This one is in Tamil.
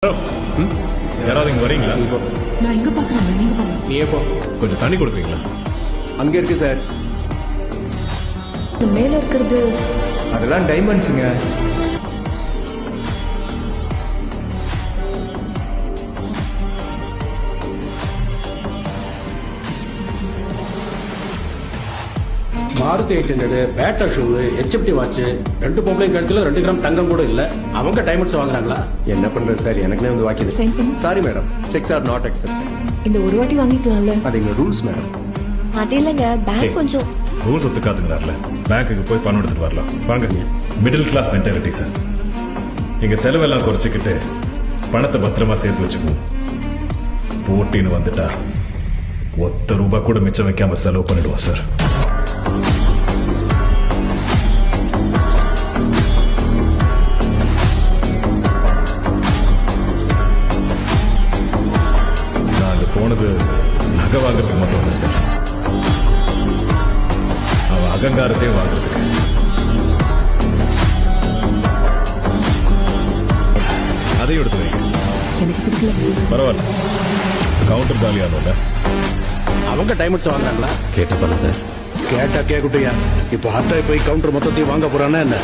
யாராவது இங்க வரீங்களா? நான் எங்க பாக்குறேன், நீங்க போங்க. நீயே போ. கொஞ்சம் தண்ணி கொடுக்குறீங்களா? அங்க இருக்கு சார். மேல இருக்கிறது அதெல்லாம் டைமண்ட்ஸுங்க. மாருதி 800 பேட்டா ஷூ ஹெச்எப்டி வாட்ச் ரெண்டு பொம்பளை கழுத்துல 2 கிராம் தங்கம் கூட இல்ல. அவங்க டைமண்ட்ஸ் வாங்குறாங்களா? என்ன பண்றது சார், எனக்குனே வந்து வாக்கியது. சைன் பண்ணு. Sorry madam, cheques are not accepted. இந்த ஒரு வாட்டி வாங்கிக்கலாம்ல. அது எங்க ரூல்ஸ் மேடம். அது இல்லைங்க, பேங்க் கொஞ்சம் ரூல்ஸ் ஒத்துக்காதுங்கிறார்ல, பேங்க்குக்கு போய் பணம் எடுத்துட்டு வரலாம். வாங்க. Middle class mentality sir. எங்க செலவெல்லாம் குறைச்சிக்கிட்டு பணத்தை பத்திரமா சேர்த்து வச்சுக்குவோம். போட்டின்னு வந்துட்டா ஒத்த ரூபாய் கூட மிச்சம் வைக்காம செலவு பண்ணிடுவோம் சார். நாங்க போனது நகை வாங்குறதுக்கு மட்டும் இல்லை சார், அவ அகங்காரத்தையும் வாங்குறதுக்கு. அதையும் எடுத்து வைங்க. எனக்கு பிடிக்கல. பரவாயில்ல, கவுண்டர் காலியானோட அவங்க டைமண்ட்ஸ் வாங்குறாங்களா? கேட்டு பாருங்க சார். கேட்டா கேக்குட்டியா? இப்போ ஹாட்டாய் போய் கவுண்டர் மொத்தத்தையும் வாங்க போறானா என்ன?